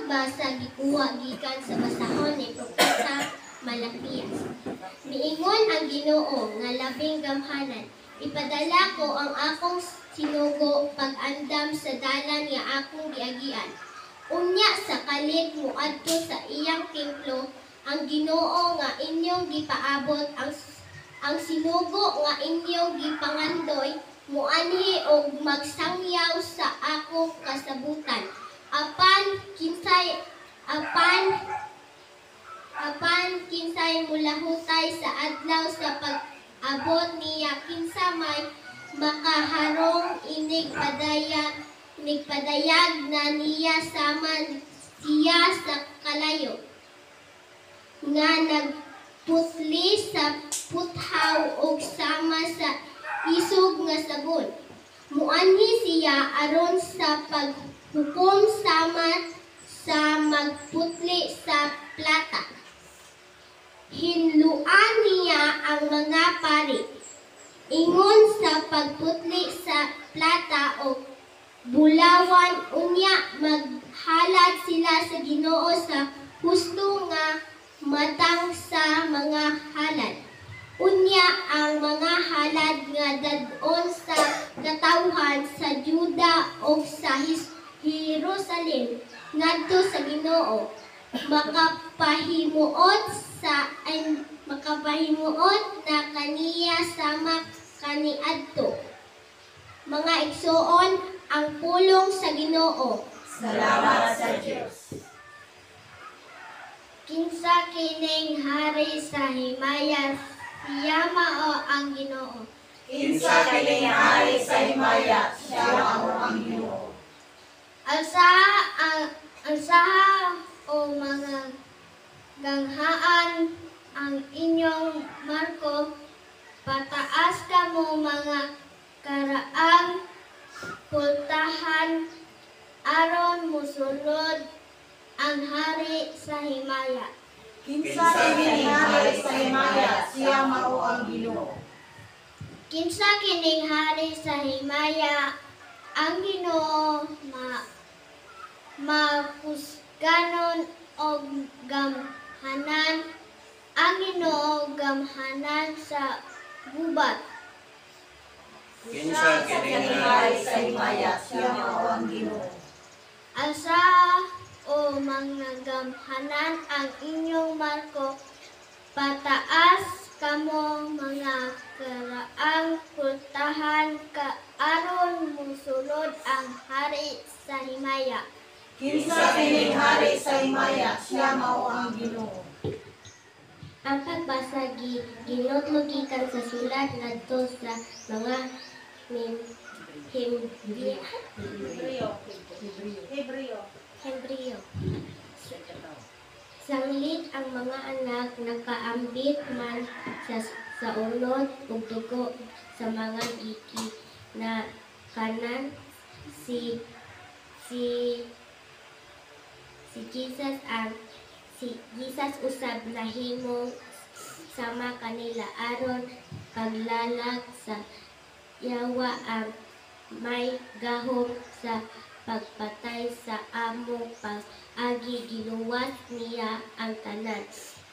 pagbasa gikuha gikan sa basahon ni Propeta Malakias. Miingon ang Ginoo nga labing gamhanan, ipadala ko ang akong sinugo pag-andam sa dalan nga akong giagian. Unya sa kalit muadto sa iyang templo ang Ginoo nga inyong gipaabot ang sinugo nga inyong gipangandoy muanhi og magsangyaw sa akong kasabutan. Apan kinsay mulahutay sa adlaw sa pag-abot niya kinsa may makaharong inigpadayag na niya sama siya sa kalayo nga nagputli sa puthaw ug sama sa isog nga sabon. Muanhi siya aron sa paghukom sama sa magputli sa plata. Hinluan niya ang mga pari. Ingon sa pagputli sa plata o bulawan unya maghalad sila sa Ginoo sa husto nga matang sa mga halad. Unya ang mga halad nga dad-on sa katawhan sa Juda o sa Jerusalem ngadto sa Ginoo makapahimuot na kaniya sama kaniadto. Mga igsoon, ang pulong sa Ginoo. Salamat sa Dios. Kinsa kining hari sa himaya, siya mao ang Ginoo. Kinsa kining hari sa himaya, siya mao ang Ginoo. Alsaha o mga ganghaan ang inyong marko, pataas kamo mga karaang pultahan aron musulod ang hari sa himaya. Kinsa kining hari sa himaya, siya mao ang Ginoo. Kinsa kining hari sa himaya, ang Ginoo mapusganon og gamhanan, ang Ginoo gamhanan sa gubat. Kinsa kining hari sa himaya, siya mao ang Ginoo. Asa o mga gamhanan ang inyong marko, pataas kamo mga karaang pultahan aron musulod ang hari sa himaya. Kinsa kining hari sa himaya, siya mao ang Ginoo. Ang pagbasa ginotlo gikan sa sulat ngadto sa mga Hebreo. Sanglit ang mga anak nakaambit man sa unod ug dugo sa mga giki na kanan si Jesus usab nahimong sama kanila aron paglalag sa yawa ang may gahom sa pagpatay sa amo pag-agi giluwas niya ang tanan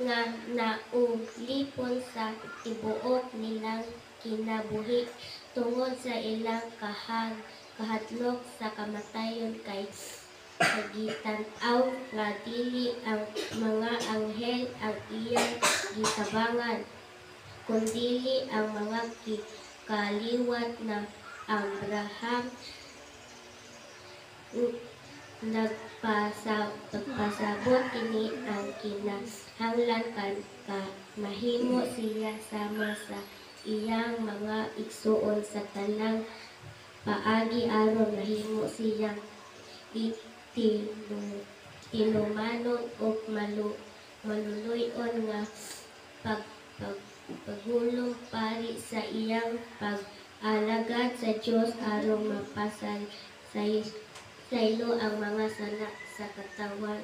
nga naulipon sa tibuok nilang kinabuhi tungod sa ilang kahadlok sa kamatayon kay nagitanaw nga dili ang mga anghel ang iyang gitabangan kundili ang mga kaliwat na Abraham nagpasabot kini ang kinahanglan ka mahimo siya sama sa iyang mga igsuon sa tanang paagi aron mahimo siyang tinumanon o maluluyon nga paghulong pari sa iyang pag-alagad sa Dios aron mapasal saylo ang mga sana sa katawan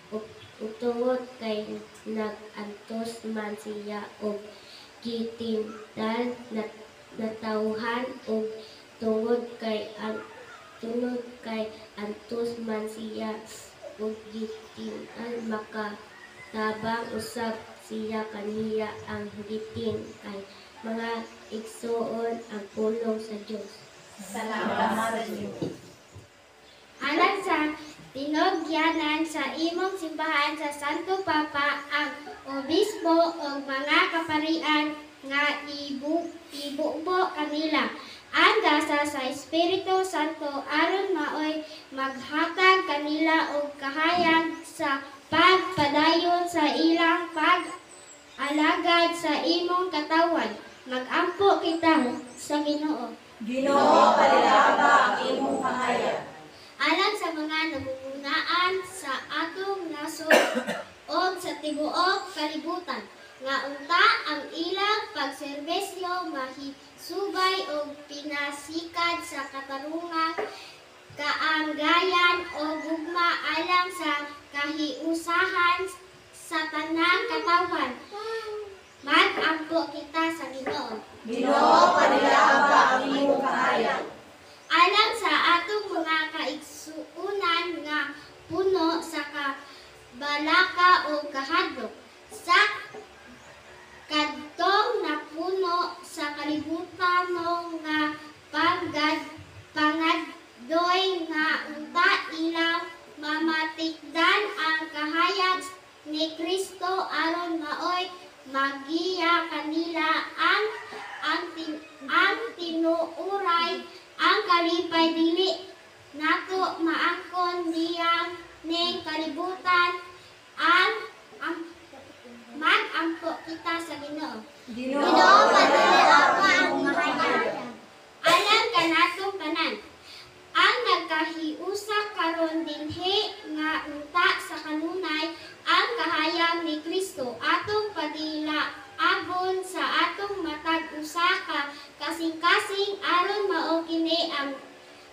ug tungod kay nag-antos man siya og gitindan natawhan og tungod kay antos man siya ug gitin-an makatabang usab siya kaniya ang gitin kay mga igsoon ang pulong sa Dios. Salamat Diyo. Alang sa tinogyanan sa imong simbahan sa Santo Papa ang obispo o mga kaparian nga ibubo kanila ang gasa sa Espiritu Santo aron maoy maghatag kanila og kahayag sa pagpadayon sa ilang pag-alagad sa imong katawan. Mag-ampo kita sa Ginoo. Ginoo, palilaba ang imong kahayag. Alang sa mga namumunaan sa atong nasod o sa tibuok kalibutan, nga unta ang ilang pagserbisyo mahisubay o pinasikad sa katarungang kaanggayan o gugma alang sa kahiusahan sa tanang katawan. Mag-ampo kita sa Ginoo. Ginoo, palilaba ang imong kahayag. Alang sa atong mga kaigsuunan nga puno sa kabalaka o kahadlok, sa kadtong na puno sa kalibutan nga pangaddoy nga unta ilang mamatikdan ang kahayag ni Kristo aron maoy magiya kanila ang tinuuray ang kalipay dili nato maangkon diyang ning kalibutan ang mag-ampo kita sa Ginoo. Ginoo, palilaba ang imong kahayag. Alam ka natong tanan. Ang nagkahiusa karon dinhi nga unta sa kanunay ang kahayag ni Kristo atong padilaabon sa atong matag usa ka kasing-kasing aron mao kini ang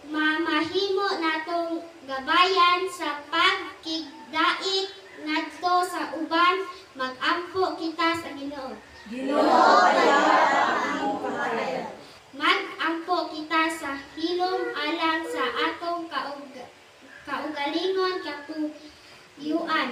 mamahimo natong gabayan sa pagkigdait ngadto sa uban. Mag-ampo kita sa Ginoo. Ginoo, palilaba ang imong kahayag. Mag-ampo kita sa hilom alang sa atong kaugalingon katuyuan